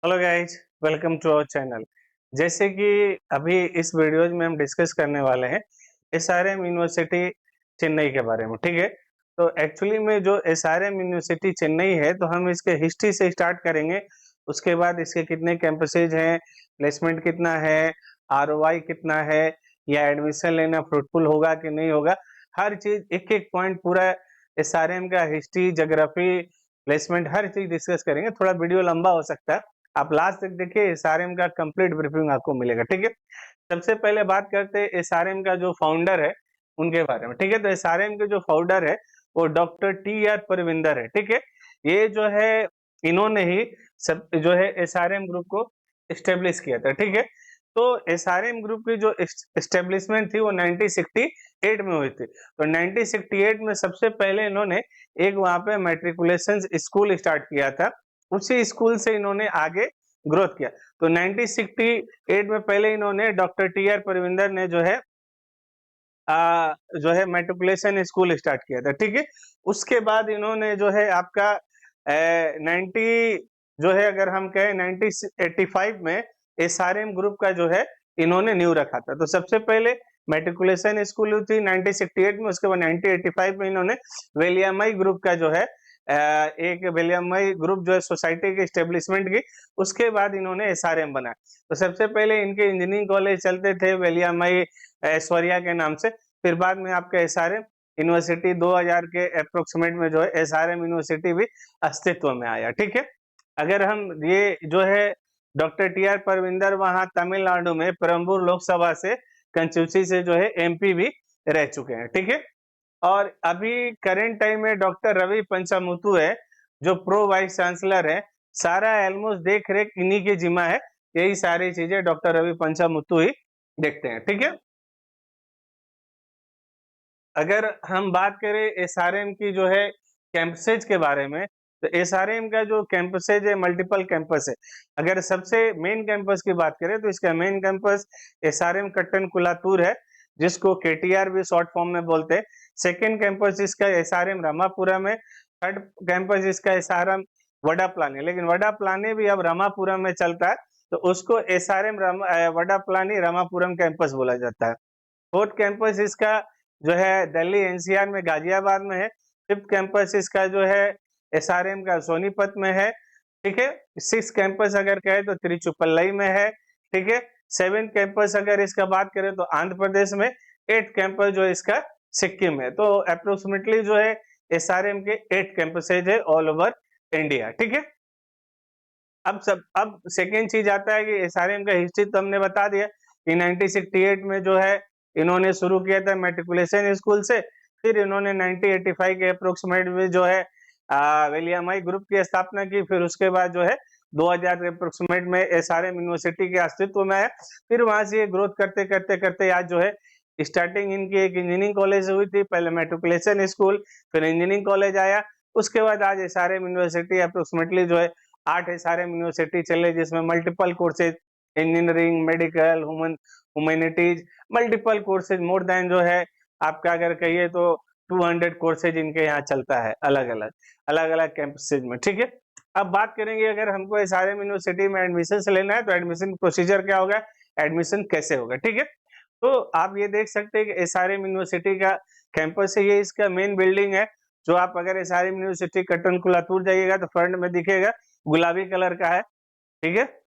Hello guys, welcome to our channel. जैसे कि अभी इस वीडियोज में हम डिस्कस करने वाले हैं एसआरएम यूनिवर्सिटी चेन्नई के बारे में। ठीक है, तो एक्चुअली में जो एसआरएम यूनिवर्सिटी चेन्नई है, तो हम इसके हिस्ट्री से स्टार्ट करेंगे। उसके बाद इसके कितने कैंपसेज हैं, प्लेसमेंट कितना है, आरओआई कितना है, या एडमिशन लेना फ्रूटफुल होगा कि नहीं होगा, हर चीज एक एक पॉइंट पूरा एसआरएम का हिस्ट्री, ज्योग्राफी, प्लेसमेंट, हर चीज डिस्कस करेंगे। थोड़ा वीडियो लंबा हो सकता है, आप लास्ट तक देखिए, एसआरएम का कंप्लीट ब्रीफिंग आपको मिलेगा। ठीक है, सबसे पहले बात करते हैं एसआरएम का जो फाउंडर है उनके बारे में। ठीक है, तो एसआरएम के जो फाउंडर है वो डॉक्टर टी आर परविंदर है। ठीक है, ये जो है इन्होंने ही सब जो है एसआरएम ग्रुप को स्टेब्लिश किया था। ठीक है, तो एसआरएम ग्रुप की जो एस्टेब्लिशमेंट थी वो 1968 में हुई थी। तो 1968 में सबसे पहले इन्होंने एक वहां पे मैट्रिकुलेशन स्कूल स्टार्ट किया था। उसी स्कूल से इन्होंने आगे ग्रोथ किया। तो 1968 में पहले इन्होंने डॉक्टर टी आर परविंदर ने जो है मैट्रिकुलेशन स्कूल स्टार्ट किया था। ठीक है, उसके बाद इन्होंने जो है आपका 90 जो है, अगर हम कहें 1985 में एसआरएम ग्रुप का जो है इन्होंने न्यू रखा था। तो सबसे पहले मैट्रिकुलेशन स्कूल थी 1968 में, उसके बाद 1985 में इन्होंने वेलियमाई ग्रुप का जो है एक वेलियमाई ग्रुप जो है सोसाइटी की स्टेब्लिशमेंट की। उसके बाद इन्होंने एसआरएम बनाया। तो सबसे पहले इनके इंजीनियरिंग कॉलेज चलते थे वेलियमाई ऐश्वर्या के नाम से। फिर बाद में आपका एसआरएम यूनिवर्सिटी 2000 के अप्रोक्सीमेट में जो है एसआरएम यूनिवर्सिटी भी अस्तित्व में आया। ठीक है, अगर हम ये जो है डॉक्टर टी आर परविंदर वहां तमिलनाडु में परम्बूर लोकसभा से कंस्टिट्यूंसी से जो है एमपी भी रह चुके हैं। ठीक है, और अभी करेंट टाइम में डॉक्टर रवि पंचामुथु है जो प्रो वाइस चांसलर है। सारा ऑलमोस्ट देख रेख इन्हीं के जिम्मा है। यही सारी चीजें डॉक्टर रवि पंचामुथु ही देखते हैं। ठीक है, अगर हम बात करें एसआरएम की जो है कैंपसेज के बारे में, तो एसआरएम का जो कैंपसेज है मल्टीपल कैंपस है। अगर सबसे मेन कैंपस की बात करें तो इसका मेन कैंपस एसआरएम कट्टन कुलातूर है, जिसको केटीआर भी शॉर्ट फॉर्म में बोलते हैं। सेकेंड कैंपस इसका एसआरएम रामापुरम है। थर्ड कैंपस इसका एसआरएम वडाप्लानी, लेकिन वडाप्लानी भी अब रामापुरम में चलता है, तो उसको एसआरएम वडाप्लानी रामापुरम कैंपस बोला जाता है। फोर्थ कैंपस इसका जो है दिल्ली एनसीआर में गाजियाबाद में है। फिफ्थ कैंपस इसका जो है एसआरएम का सोनीपत में है। ठीक है, सिक्स कैंपस अगर कहे तो तिरुचिरापल्ली में है। ठीक है, सेवेंथ कैंपस अगर इसका बात करें तो आंध्र प्रदेश में। एट कैंपस जो इसका सिक्किम है। तो अप्रोक्सीमेटली जो है एसआरएम के 8 कैंपसेज है ऑल ओवर इंडिया। ठीक है, अब सेकेंड चीज आता है कि एसआरएम का हिस्ट्री तो हमने बता दिया कि 1968 में जो है इन्होंने शुरू किया था मैट्रिकुलेशन स्कूल से। फिर इन्होंने 1985 के अप्रोक्सीमेट में जो है वेलियमाई ग्रुप की स्थापना की। फिर उसके बाद जो है 2000 के अप्रोक्सीमेट में एसआरएम यूनिवर्सिटी के अस्तित्व में आया। फिर वहां से ये ग्रोथ करते करते करते आज जो है स्टार्टिंग इनकी एक इंजीनियरिंग कॉलेज हुई थी, पहले मैट्रिकुलेशन स्कूल, फिर इंजीनियरिंग कॉलेज आया। उसके बाद आज एसआरएम यूनिवर्सिटी अप्रोक्सीमेटली जो है 8 एसआरएम यूनिवर्सिटी चले, जिसमें multiple courses, engineering, medical, humanities, multiple courses, more than जो है आपका अगर कहिए तो 200 कोर्सेज इनके यहाँ चलता है अलग अलग कैंपसेज में। ठीक है, अब बात करेंगे अगर हमको एसआरएम यूनिवर्सिटी में एडमिशन से लेना है तो एडमिशन प्रोसीजर क्या होगा, एडमिशन कैसे होगा। ठीक है, तो आप ये देख सकते हैं कि एसआरएम यूनिवर्सिटी का कैंपस है, ये इसका मेन बिल्डिंग है। जो आप अगर एसआरएम यूनिवर्सिटी कट्टन कुलातूर जाइएगा तो फ्रंट में दिखेगा, गुलाबी कलर का है। ठीक है,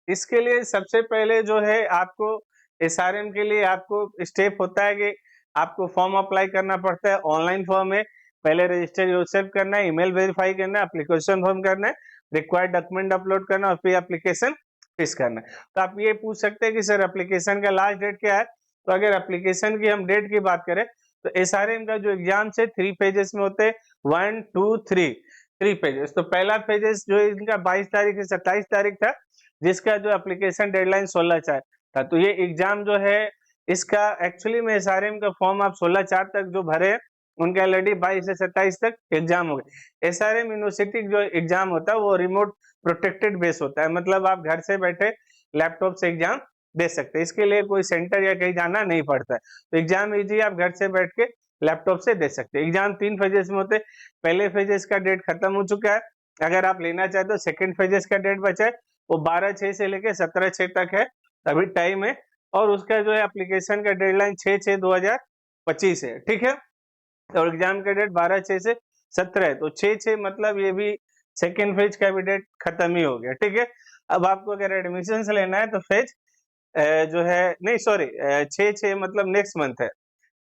इसके लिए सबसे पहले जो है आपको एसआरएम के लिए आपको स्टेप होता है कि आपको फॉर्म अप्लाई करना पड़ता है। ऑनलाइन फॉर्म है, पहले रजिस्टर योरसेल्फ करना है, ईमेल वेरीफाई करना है, एप्लीकेशन फॉर्म करना है, रिक्वायर्ड डॉक्यूमेंट अपलोड करना है और फिर एप्लीकेशन फिश करना है। तो आप ये पूछ सकते हैं कि सर एप्लीकेशन का लास्ट डेट क्या है। तो अगर एप्लीकेशन की हम डेट की बात करें तो एसआरएम का जो एग्जाम है 3 फेजेस में होते हैं, 1 2 3 फेजेस। तो पहला फेजेस जो इनका 22 तारीख से 27 तारीख था, जिसका जो एप्लीकेशन डेडलाइन 16/4 था। तो ये एग्जाम जो है इसका एक्चुअली में एसआरएम का फॉर्म आप 16/4 तक जो भरे, उनका ऑलरेडी 22 से 27 तक एग्जाम हो गए। एसआरएम यूनिवर्सिटी जो एग्जाम होता है वो रिमोट प्रोटेक्टेड बेस होता है, मतलब आप घर से बैठे लैपटॉप से एग्जाम दे सकते हैं। इसके लिए कोई सेंटर या कहीं जाना नहीं पड़ता है। तो एग्जाम इजी आप घर से बैठ के लैपटॉप से दे सकते हैं। एग्जाम 3 फेजेस में होते हैं। पहले फेजेस का डेट खत्म हो चुका है, अगर आप लेना चाहते हो सेकंड फेजेस का डेट बचा है वो 12/6 से लेके 17/6 तक है, अभी टाइम है। और उसका जो है एप्लीकेशन का डेडलाइन 6/6/2025 है, ठीक है। और एग्जाम का डेट 12/6 से 17 है, तो 6/6 मतलब ये भी सेकेंड फेज का भी डेट खत्म ही हो गया, ठीक है। अब आपको अगर एडमिशन लेना है तो फेज जो है नहीं सॉरी 6/6 मतलब नेक्स्ट मंथ है,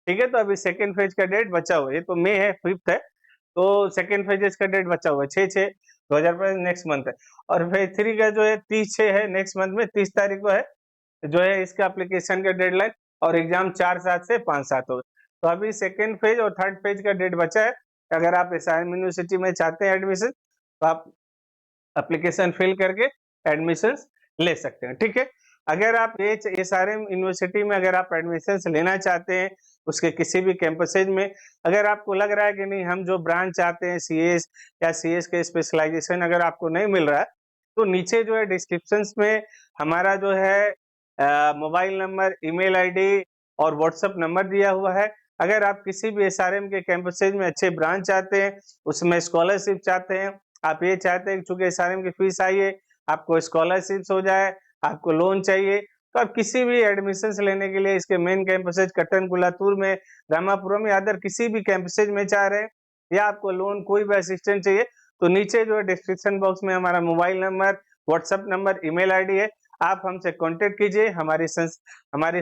ठीक है। तो अभी सेकेंड फेज का डेट बचा हुआ है, ये तो मई है 5th है, तो सेकेंड फेजेस का डेट बचा हुआ है 6/6/2025 नेक्स्ट मंथ है। और फेज 3 का जो है 30/6 है, नेक्स्ट मंथ में 30 तारीख को है जो है इसका एप्लीकेशन का डेडलाइन। और एग्जाम 4/7 से 5/7 होगा। तो अभी सेकेंड फेज और थर्ड फेज का डेट बचा है। अगर आप एसआईएम यूनिवर्सिटी में चाहते हैं एडमिशन तो आप एप्लीकेशन फिल करके एडमिशन ले सकते हैं, ठीक है। अगर आप एसआरएम यूनिवर्सिटी में अगर आप एडमिशन लेना चाहते हैं उसके किसी भी कैंपसेज में, अगर आपको लग रहा है कि नहीं हम जो ब्रांच चाहते हैं सीएस या सीएस के स्पेशलाइजेशन अगर आपको नहीं मिल रहा है, तो नीचे जो है डिस्क्रिप्शन में हमारा जो है मोबाइल नंबर, ईमेल आईडी और व्हाट्सएप नंबर दिया हुआ है। अगर आप किसी भी एसआरएम के कैंपसेज में अच्छे ब्रांच चाहते हैं, उसमें स्कॉलरशिप चाहते हैं, आप ये चाहते हैं चूंकि एसआरएम की फीस आई है, आपको स्कॉलरशिप हो जाए, आपको लोन चाहिए, तो आप किसी भी एडमिशन लेने के लिए इसके मेन कैंपसेज कट्टन कुलातूर में, रामापुरम या अदर किसी भी कैंपसेज में चाह रहे हैं, या आपको लोन कोई भी असिस्टेंट चाहिए, तो नीचे जो है डिस्क्रिप्शन बॉक्स में हमारा mobile number, WhatsApp number, email ID है, आप हमसे कांटेक्ट कीजिए। हमारी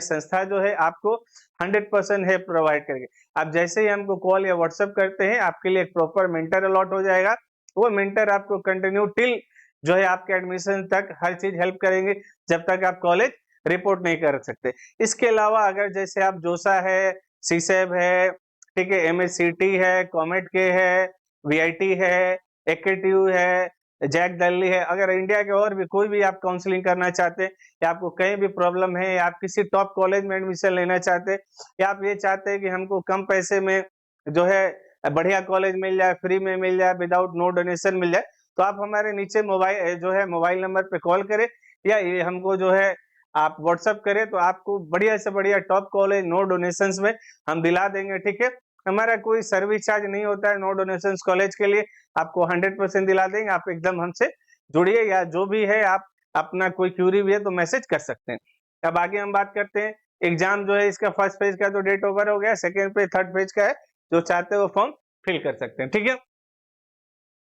संस्था जो है आपको 100% हेल्प प्रोवाइड करेगी। आप जैसे ही हमको कॉल या व्हाट्सएप करते हैं, आपके लिए एक प्रॉपर मेंटर अलॉट हो जाएगा। वो मेंटर आपको कंटिन्यू टिल जो है आपके एडमिशन तक हर चीज हेल्प करेंगे जब तक आप कॉलेज रिपोर्ट नहीं कर सकते। इसके अलावा अगर जैसे आप जोसा है, सीसैब है, ठीक है, एमएससीटी है, कॉमेट के है, वीआईटी है, एकेटीयू है, जैक दिल्ली है, अगर इंडिया के और भी कोई भी आप काउंसलिंग करना चाहते हैं, या आपको कहीं भी प्रॉब्लम है, या आप किसी टॉप कॉलेज में एडमिशन लेना चाहते हैं, या आप ये चाहते हैं कि हमको कम पैसे में जो है बढ़िया कॉलेज मिल जाए, फ्री में मिल जाए, विदाउट नो डोनेशन मिल जाए, तो आप हमारे नीचे मोबाइल नंबर पे कॉल करें, या ये हमको जो है आप व्हाट्सअप करें, तो आपको बढ़िया से बढ़िया टॉप कॉलेज नो डोनेशन में हम दिला देंगे, ठीक है। हमारा कोई सर्विस चार्ज नहीं होता है नो डोनेशन कॉलेज के लिए, आपको 100% दिला देंगे। आप एकदम हमसे जुड़िए, या जो भी है आप अपना कोई क्यूरी भी है तो मैसेज कर सकते हैं। अब आगे हम बात करते हैं एग्जाम जो है इसका फर्स्ट फेज का तो डेट ओवर हो गया, सेकेंड पेज थर्ड पेज का है, जो चाहते हैं वो फॉर्म फिल कर सकते हैं, ठीक है।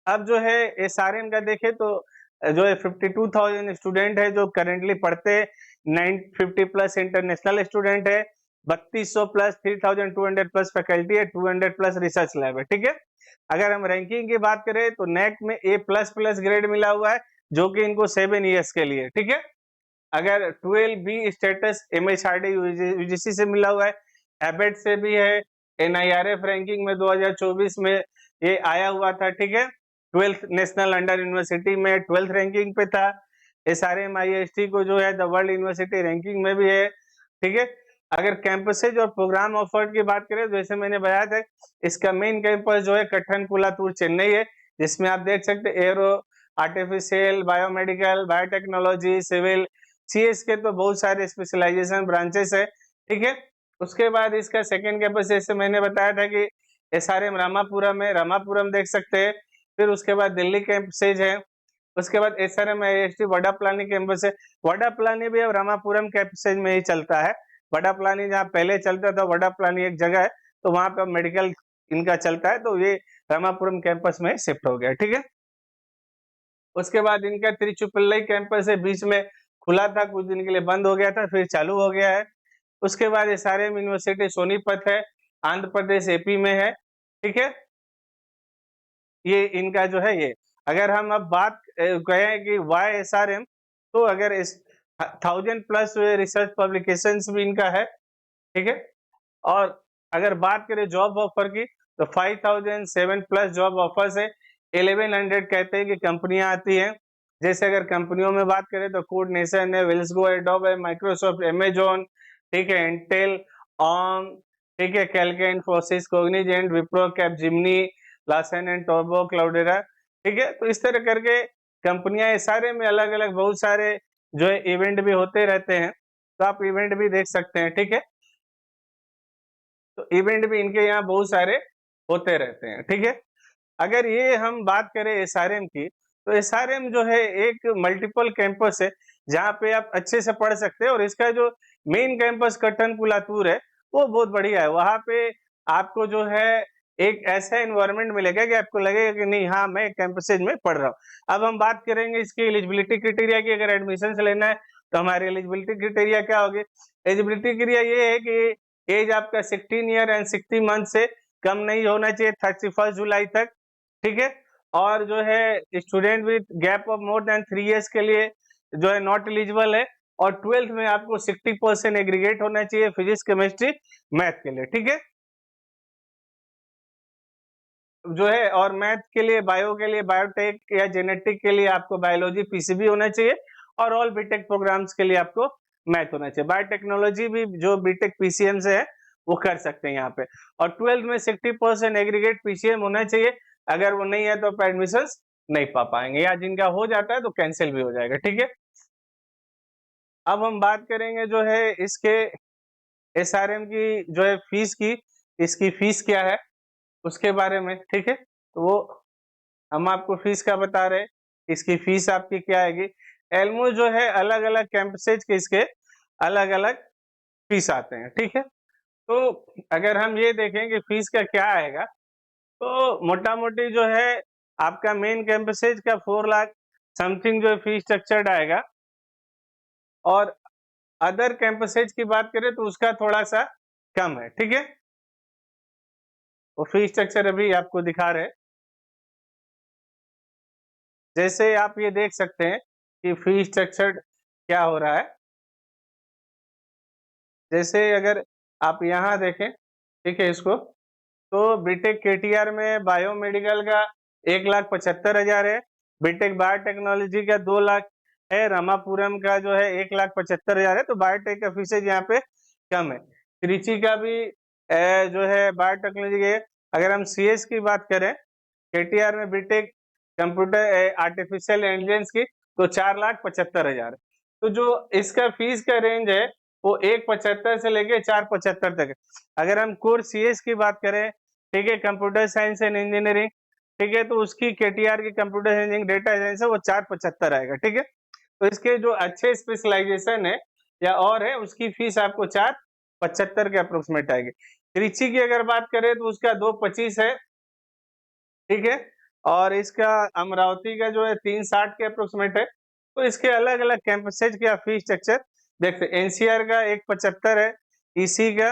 अब जो है एसआरएम का देखें तो जो है 52,000 स्टूडेंट है जो करेंटली पढ़ते हैं, 950 प्लस इंटरनेशनल स्टूडेंट है, 3200 प्लस 3200 प्लस फैकल्टी है, 200 प्लस रिसर्च लैब है, ठीक है। अगर हम रैंकिंग की बात करें तो नैक में ए प्लस प्लस ग्रेड मिला हुआ है जो कि इनको 7 ईयर्स के लिए, ठीक है। अगर 12B स्टेटस MHRD यूजीसी से मिला हुआ है, एबेट से भी है, NIRF रैंकिंग में 2024 में ये आया हुआ था, ठीक है। 12th नेशनल अंडर यूनिवर्सिटी में 12th रैंकिंग पे था। SRM IST को जो है द वर्ल्ड यूनिवर्सिटी रैंकिंग में भी है, ठीक है। अगर कैंपसेज और प्रोग्राम ऑफर्ड की बात करें, जैसे मैंने बताया था, इसका मेन कैंपस जो है कट्टन कुलातूर चेन्नई है, जिसमें आप देख सकते aero, artificial, biomedical, biotechnology, civil, CS के तो बहुत सारे स्पेशलाइजेशन ब्रांचेस है, ठीक है। उसके बाद इसका सेकंड कैंपस जैसे मैंने बताया था कि एसआरएम रामापुरम है, रामापुरम देख सकते हैं। फिर उसके बाद दिल्ली कैंपसेज है, उसके बाद एसआरएम आईएसटी वडापलानी कैंपस है। वडापलानी भी अब रामापुरम कैंपसेज में ही चलता है। वडापलानी जहाँ पहले चलता था, वडापलानी एक जगह है, तो वहां पे मेडिकल इनका चलता है, तो ये रामापुरम कैंपस में शिफ्ट हो गया, ठीक है। उसके बाद इनका तिरुचिरापल्ली कैंपस है, बीच में खुला था, कुछ दिन के लिए बंद हो गया था, फिर चालू हो गया है। उसके बाद एसआरएम यूनिवर्सिटी सोनीपत है, आंध्र प्रदेश एपी में है, ठीक है। ये इनका जो है ये, अगर हम अब बात कहें कि वाई एसआरएम, तो अगर इस 1000+ रिसर्च पब्लिकेशंस भी इनका है, ठीक है। और अगर बात करें जॉब ऑफर की, तो 5007+ जॉब ऑफर्स है। 1100 कहते हैं कि कंपनियां आती हैं। जैसे अगर कंपनियों में बात करें तो कोडनेशन है, वेल्सगो, एडोब है, माइक्रोसॉफ्ट, अमेजॉन, ठीक है, इंटेल, ऑन, ठीक है, कैलके, Infosys, Cognizant, Wipro, Capgemini, Larsen and Toubro, Cloudera, ठीक है। तो इस तरह करके कंपनियां, ये सारे में अलग अलग बहुत सारे जो है इवेंट भी होते रहते हैं, तो आप इवेंट भी देख सकते हैं, ठीक है। तो इवेंट भी इनके यहाँ बहुत सारे होते रहते हैं, ठीक है। अगर ये हम बात करें एसआरएम की, तो एसआरएम जो है एक मल्टीपल कैंपस है, जहाँ पे आप अच्छे से पढ़ सकते हैं, और इसका जो मेन कैंपस कट्टनकुलातूर है, वो बहुत बढ़िया है। वहाँ पे आपको जो है एक ऐसा एनवायरनमेंट मिलेगा कि आपको लगेगा कि नहीं, हाँ, मैं कैंपसेज में पढ़ रहा हूँ। अब हम बात करेंगे इसकी एलिजिबिलिटी क्राइटेरिया की। अगर एडमिशन लेना है तो हमारी एलिजिबिलिटी क्राइटेरिया क्या होगी? एलिजिबिलिटी क्राइटेरिया ये है कि एज आपका 16 ईयर एंड 60 मंथ से कम नहीं होना चाहिए 31 जुलाई तक, ठीक है। और जो है student with gap of more than 3 years के लिए जो है नॉट एलिजिबल है। और 12th में आपको 60% एग्रीगेट होना चाहिए फिजिक्स, केमिस्ट्री, मैथ के लिए, ठीक है। जो है और मैथ के लिए, बायो के लिए बायोटेक या जेनेटिक के लिए आपको बायोलॉजी पीसीबी होना चाहिए, और ऑल बीटेक प्रोग्राम्स के लिए आपको मैथ होना चाहिए। बायोटेक्नोलॉजी भी जो बीटेक पीसीएम से है वो कर सकते हैं यहाँ पे। और 12th में 60% एग्रीगेट पीसीएम होना चाहिए। अगर वो नहीं है तो एडमिशन नहीं पा पाएंगे, या जिनका हो जाता है तो कैंसिल भी हो जाएगा, ठीक है। अब हम बात करेंगे जो है इसके एसआरएम की जो है फीस की, इसकी फीस क्या है उसके बारे में, ठीक है। तो वो हम आपको फीस का बता रहे हैं, इसकी फीस आपकी क्या आएगी। एल्मो जो है अलग अलग कैंपसेज के इसके अलग अलग फीस आते हैं, ठीक है। तो अगर हम ये देखें कि फीस का क्या आएगा, तो मोटा मोटी जो है आपका मेन कैंपसेज का 4 लाख समथिंग जो है फीस स्ट्रक्चर्ड आएगा। और अदर कैंपसेज की बात करें तो उसका थोड़ा सा कम है, ठीक है। वो फीस स्ट्रक्चर अभी आपको दिखा रहे हैं। जैसे आप ये देख सकते हैं कि फी स्ट्रक्चर क्या हो रहा है। जैसे अगर आप यहाँ देखें, ठीक है, इसको तो बीटेक केटीआर में बायोमेडिकल का 1,75,000 है, बीटेक बायोटेक्नोलॉजी का 2 लाख है, रामापुरम का जो है 1,75,000 है। तो बायोटेक का फीसेज यहाँ पे कम है। त्रिची का भी जो है बायोटेक्नोलॉजी के, अगर हम सीएस की बात करें केटीआर में बीटेक कंप्यूटर आर्टिफिशियल इंटेलिजेंस की, तो 4,75,000। तो जो इसका फीस का रेंज है वो 1,75 से लेके 4,75 तक है। अगर हम कोर्स सीएस की बात करें, ठीक है, कंप्यूटर साइंस एंड इंजीनियरिंग, ठीक है, तो उसकी केटीआर की कंप्यूटर इंजीनियरिंग डेटा साइंस है, वो 4,75 आएगा, ठीक है। तो इसके जो अच्छे स्पेशलाइजेशन है या और है, उसकी फीस आपको 4,75 के अप्रोक्सीमेट आएगी। त्रिची की अगर बात करें तो उसका 2,25 है, ठीक है। और इसका अमरावती का जो है 3,60 के अप्रोक्सीमेट है। तो इसके अलग अलग कैंपसेज का फी स्ट्रक्चर देखते हैं। एनसीआर का 1,75 है, ईसी का,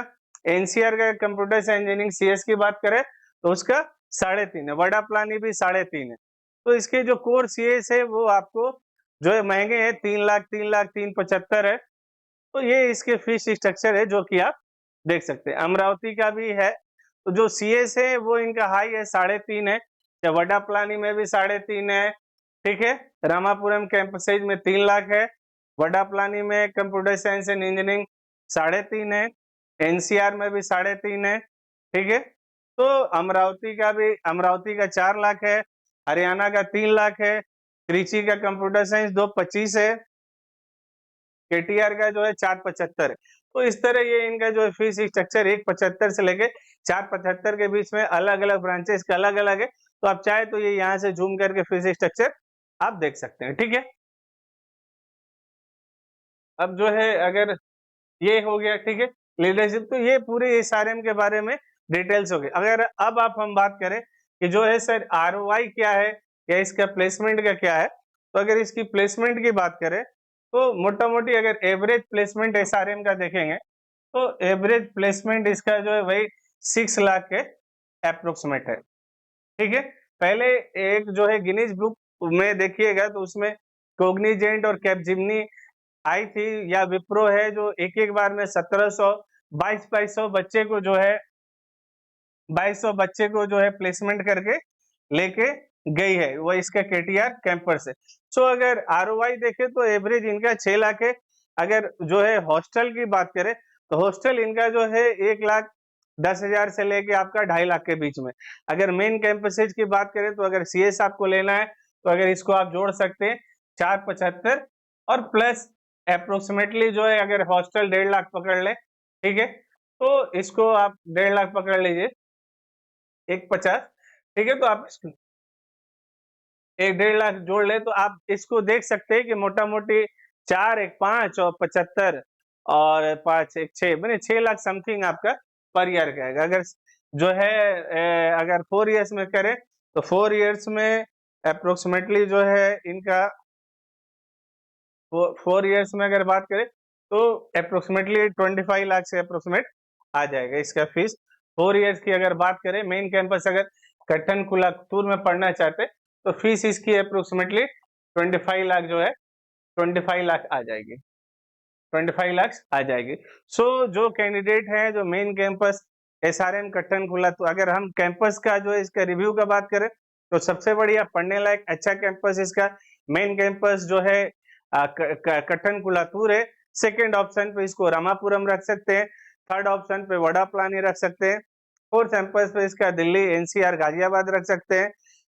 एनसीआर का कंप्यूटर साइंस इंजीनियरिंग सीएस की बात करें तो उसका 3.5 है, वडा प्लानी भी 3.5 है। तो इसके जो कोर सीएस है वो आपको जो है महंगे हैं, 3 लाख, 3 लाख, 3,75 है। तो ये इसके फीस स्ट्रक्चर है जो कि आप देख सकते हैं। अमरावती का भी है, तो जो सीएस है वो इनका हाई है, 3.5 है। या वडा प्लानी में भी 3.5 है, ठीक है। रामापुरम कैंपसेज में 3 लाख है, वडा प्लानी में कंप्यूटर साइंस एंड इंजीनियरिंग 3.5 है, एनसीआर में भी 3.5 है, ठीक है। तो अमरावती का 4 लाख है, हरियाणा का 3 लाख है, त्रिची का कंप्यूटर साइंस 2,25 है, केटीआर का जो है 4,75 है। तो इस तरह ये इनका जो है फीस स्ट्रक्चर 1,75 से लेके 4,75 के बीच में अलग अलग ब्रांचेस का अलग अलग है। तो आप चाहे तो ये यहाँ से जूम करके फीस स्ट्रक्चर आप देख सकते हैं, ठीक है। अब जो है अगर ये हो गया, ठीक है, लीडरशिप, तो ये पूरे एसआरएम के बारे में डिटेल्स हो गए। अगर अब आप हम बात करें कि जो है सर आरओआई क्या है या इसका प्लेसमेंट का क्या है, तो अगर इसकी प्लेसमेंट की बात करें तो मोटा मोटी अगर एवरेज प्लेसमेंट एसआरएम का देखेंगे तो एवरेज प्लेसमेंट इसका जो है वही 6 लाख के अप्रोक्सीमेट है, ठीक है। पहले एक जो है गिनीज बुक में देखिएगा तो उसमें कोग्निजेंट और कैपजिमनी आई थी, या विप्रो है, जो एक एक बार में 1,700 2200 बच्चे को जो है 2200 बच्चे को जो है प्लेसमेंट करके लेके गई है, वो इसका केटीआर कैंपस है। सो अगर आरओआई देखे तो एवरेज इनका 6 लाख है। अगर जो है हॉस्टल की बात करें तो हॉस्टल इनका जो है 1,10,000 से लेके आपका 2.5 लाख के बीच में। अगर मेन कैंपसेज की बात करें तो अगर सीएस आपको लेना है तो अगर इसको आप जोड़ सकते हैं 4,75 और प्लस अप्रोक्सीमेटली जो है अगर हॉस्टल 1.5 लाख पकड़ ले, ठीक है, तो इसको आप 1.5 लाख पकड़ लीजिए, 1,50। ठीक है, तो आप 1-1.5 लाख जोड़ ले तो आप इसको देख सकते हैं कि मोटा-मोटी 4 एक 5 और 75 और 5 एक 6 माने 6 लाख समथिंग आपका पर ईयर का आएगा। अगर जो है अगर 4 इयर्स में करें तो 4 इयर्स में एप्रोक्सिमेटली जो है इनका 4 इयर्स में अगर बात करें तो एप्रोक्सिमेटली 25 लाख से एप्रोक्सीमेट आ जाएगा इसका फीस। 4 इयर्स की अगर बात करें मेन कैंपस अगर कट्टन कुलातूर में पढ़ना चाहते तो फीस इसकी एप्रोक्सिमेटली 25 लाख जो है 25 लाख आ जाएगी, 25 लाख आ जाएगी। सो जो कैंडिडेट है जो मेन कैंपस एसआरएम कट्टन कुलातूर, अगर हम कैंपस का जो है इसका रिव्यू का बात करें तो सबसे बढ़िया पढ़ने लायक अच्छा कैंपस इसका मेन कैंपस जो है कट्टन कुलातूर है। सेकंड ऑप्शन पे इसको रामापुरम रख सकते हैं, थर्ड ऑप्शन पे वडापलानी रख सकते हैं, फोर्थ कैंपस पे इसका दिल्ली एनसीआर गाजियाबाद रख सकते हैं,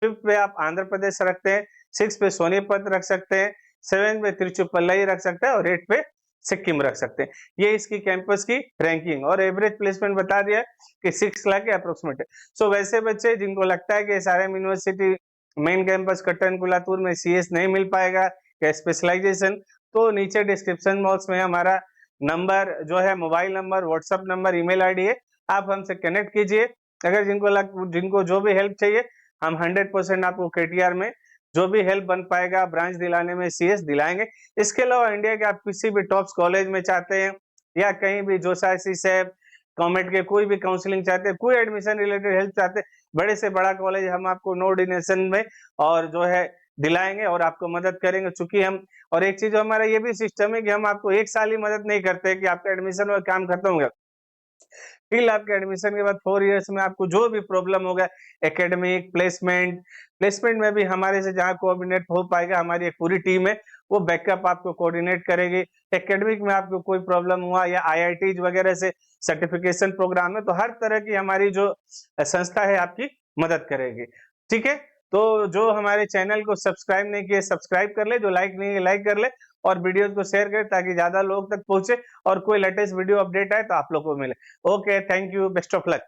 फिफ्थ पे आप आंध्र प्रदेश रखते हैं, सिक्स पे सोनीपत रख सकते हैं, सेवन पे तिरुचिपल्लई रख सकते हैं और एट पे सिक्किम रख सकते हैं। ये इसकी कैंपस की रैंकिंग और एवरेज प्लेसमेंट बता दिया कि 6 लाख के अप्रोक्सीमेट है। सो वैसे बच्चे जिनको लगता है कि SRM university main campus Kattankulathur में सीएस नहीं मिल पाएगा या स्पेशलाइजेशन, तो नीचे डिस्क्रिप्शन बॉक्स में हमारा नंबर जो है mobile number, WhatsApp number, email ID है, आप हमसे कनेक्ट कीजिए। अगर जिनको जो भी हेल्प चाहिए हम 100% आपको केटीआर में जो भी हेल्प बन पाएगा ब्रांच दिलाने में सीएस दिलाएंगे। इसके अलावा इंडिया के आप किसी भी टॉप्स कॉलेज में चाहते हैं या कहीं भी जोशासी सैप कॉमेट के कोई भी काउंसलिंग चाहते हैं, कोई एडमिशन रिलेटेड हेल्प चाहते हैं, बड़े से बड़ा कॉलेज हम आपको नो डोनेशन में और जो है दिलाएंगे और आपको मदद करेंगे। चूंकि हम और एक चीज हमारा ये भी सिस्टम है कि हम आपको 1 साल ही मदद नहीं करते कि आपका एडमिशन और काम खत्म हो गया। टिल आपके एडमिशन के बाद 4 इयर्स में आपको जो भी प्रॉब्लम होगा एकेडमिक प्लेसमेंट में भी हमारे से जहां कोऑर्डिनेट हो पाएगा, हमारी एक पूरी टीम है वो बैकअप आपको कोऑर्डिनेट करेगी। एकेडमिक में आपको कोई प्रॉब्लम हुआ या आईआईटीज वगैरह से सर्टिफिकेशन प्रोग्राम है तो हर तरह की हमारी जो संस्था है आपकी मदद करेगी। ठीक है, तो जो हमारे चैनल को सब्सक्राइब नहीं किए सब्सक्राइब कर ले, जो लाइक नहीं है लाइक कर ले और वीडियोस को शेयर करें ताकि ज्यादा लोग तक पहुंचे और कोई लेटेस्ट वीडियो अपडेट आए तो आप लोग को मिले। Okay, thank you, best of luck.